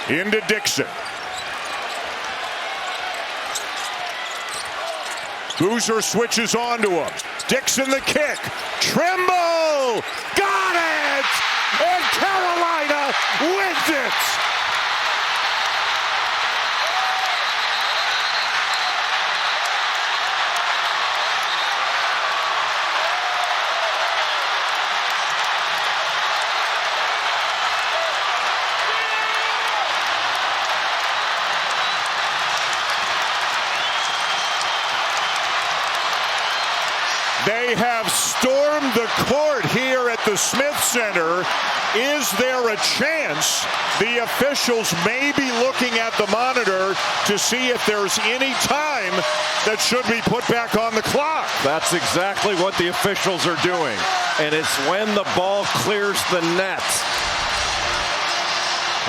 Into Dixon. Boozer switches onto him. Dixon the kick. Trimble! Got it! And Carolina wins it! They have stormed the court here at the Smith Center. Is there a chance the officials may be looking at the monitor to see if there's any time that should be put back on the clock? That's exactly what the officials are doing. And it's when the ball clears the net.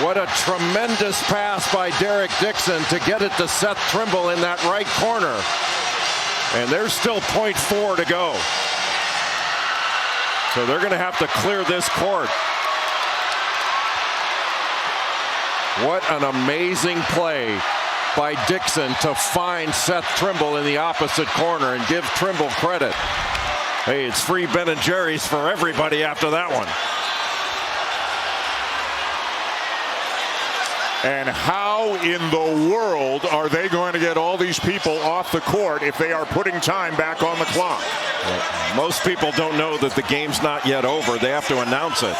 What a tremendous pass by Derek Dixon to get it to Seth Trimble in that right corner. And there's still .4 to go. So they're going to have to clear this court. What an amazing play by Dixon to find Seth Trimble in the opposite corner and give Trimble credit. Hey, it's free Ben and Jerry's for everybody after that one. And how in the world are they going to get all these people off the court if they are putting time back on the clock? Well, most people don't know that the game's not yet over. They have to announce it.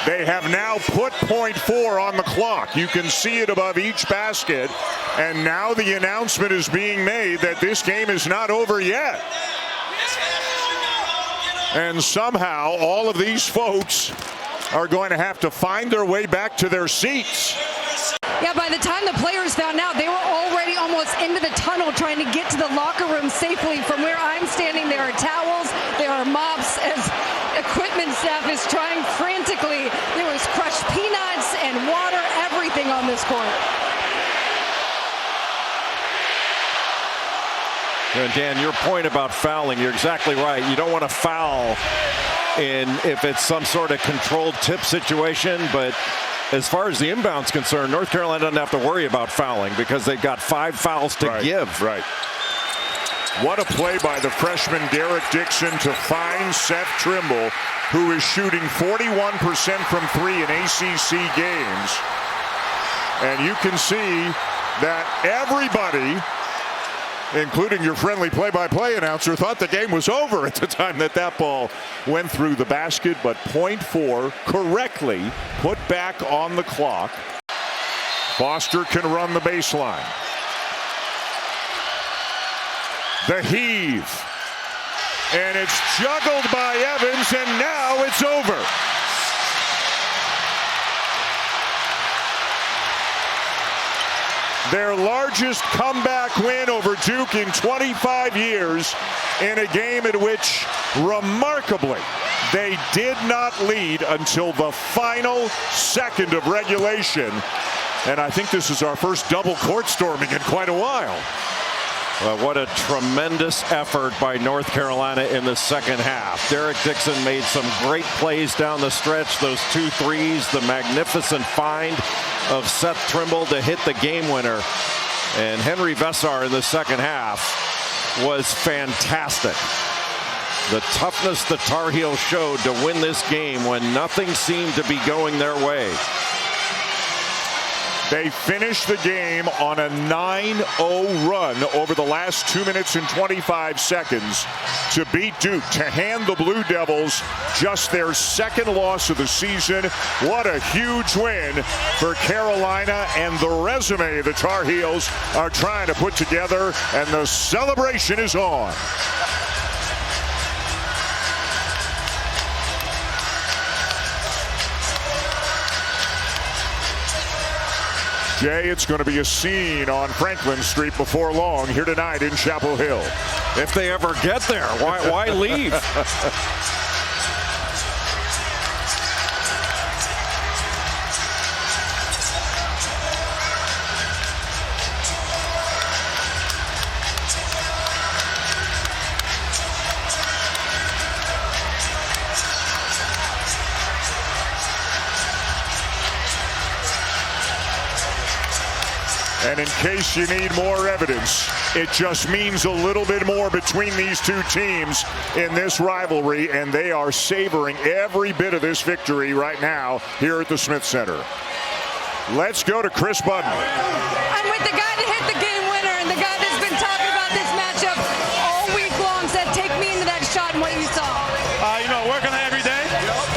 They have now put .4 on the clock. You can see it above each basket. And now the announcement is being made that this game is not over yet. And somehow all of these folks are going to have to find their way back to their seats. Yeah, by the time the players found out, they were already almost into the tunnel trying to get to the locker room safely. From where I'm standing, there are towels, there are mops, as equipment staff is trying frantically. There was crushed peanuts and water, everything on this court. And Dan, your point about fouling, you're exactly right. You don't want to foul if it's some sort of controlled tip situation, but as far as the inbound's concerned, North Carolina doesn't have to worry about fouling because they've got 5 fouls to give. Right. What a play by the freshman Derek Dixon to find Seth Trimble, who is shooting 41% from 3 in ACC games. And you can see that everybody, including your friendly play-by-play announcer, thought the game was over at the time that ball went through the basket, but .4 correctly put back on the clock. Foster can run the baseline. The heave. And it's juggled by Evans, and now it's over. Their largest comeback win over Duke in 25 years in a game in which, remarkably, they did not lead until the final second of regulation. And I think this is our first double court storming in quite a while. Well, what a tremendous effort by North Carolina in the second half. Derek Dixon made some great plays down the stretch. Those 2 threes, the magnificent find of Seth Trimble to hit the game winner. And Henry Vessar in the second half was fantastic. The toughness the Tar Heels showed to win this game when nothing seemed to be going their way. They finished the game on a 9-0 run over the last 2 minutes and 25 seconds to beat Duke, to hand the Blue Devils just their second loss of the season. What a huge win for Carolina, and the resume the Tar Heels are trying to put together, and the celebration is on. Jay, it's going to be a scene on Franklin Street before long here tonight in Chapel Hill. If they ever get there, why leave? And in case you need more evidence, it just means a little bit more between these two teams in this rivalry, and they are savoring every bit of this victory right now here at the Smith Center. Let's go to Chris Budden. I'm with the guy that hit the game winner and the guy that's been talking about this matchup all week long. Said, take me into that shot and what you saw. Working on it every day.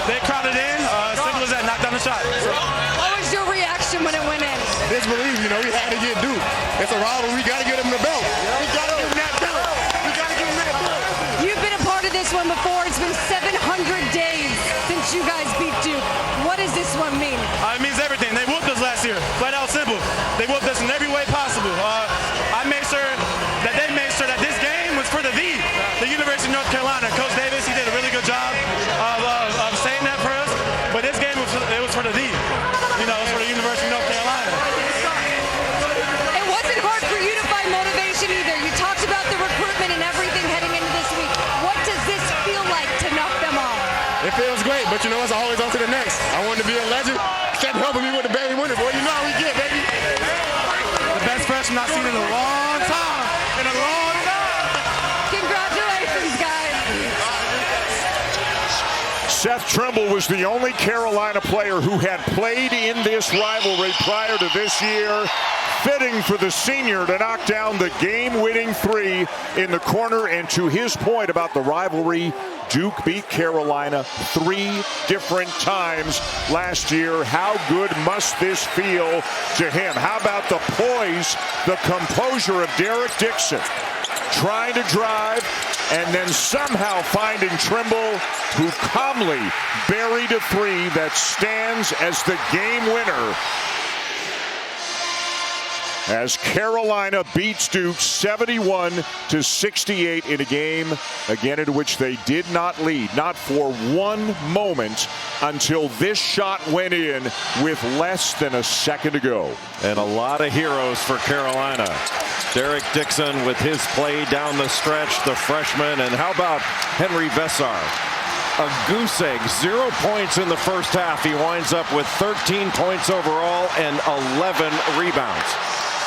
They crowded in. Simple as that, knock down the shot. What was your reaction when it went in? Disbelief, we had to get Duke. It's a rivalry. We got to get him the belt. We got to give him that belt. We got to give him that belt. You've been a part of this one before. It's been 700 days since you guys beat Duke. What does this one mean? It means everything. They whooped us last year. Flat out simple. They whooped us in every way possible. I made sure that they made sure that this game was for the University of North Carolina. Coach Davis, he did a really good job of saying that for us. But this game was for the it was for the University of North Carolina. It wasn't hard for you to find motivation either. You talked about the recruitment and everything heading into this week. What does this feel like to knock them off? It feels great, but it's always on to the next. I wanted to be a legend. Kept helping me with the baby winner. Boy, you know how we get, baby. The best freshman I've seen in a long time. Congratulations, guys. Seth Trimble was the only Carolina player who had played in this rivalry prior to this year. Fitting for the senior to knock down the game-winning three in the corner. And to his point about the rivalry, Duke beat Carolina 3 different times last year. How good must this feel to him? How about the poise, the composure of Derek Dixon, trying to drive and then somehow finding Trimble, who calmly buried a three that stands as the game winner, as Carolina beats Duke 71-68 in a game, again, in which they did not lead, not for one moment, until this shot went in with less than a second to go. And a lot of heroes for Carolina. Derek Dixon with his play down the stretch, the freshman. And how about Henry Vessar? A goose egg, 0 points in the first half. He winds up with 13 points overall and 11 rebounds.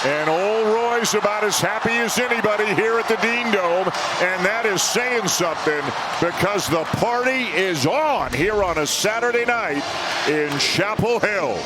And old Roy's about as happy as anybody here at the Dean Dome, and that is saying something, because the party is on here on a Saturday night in Chapel Hill.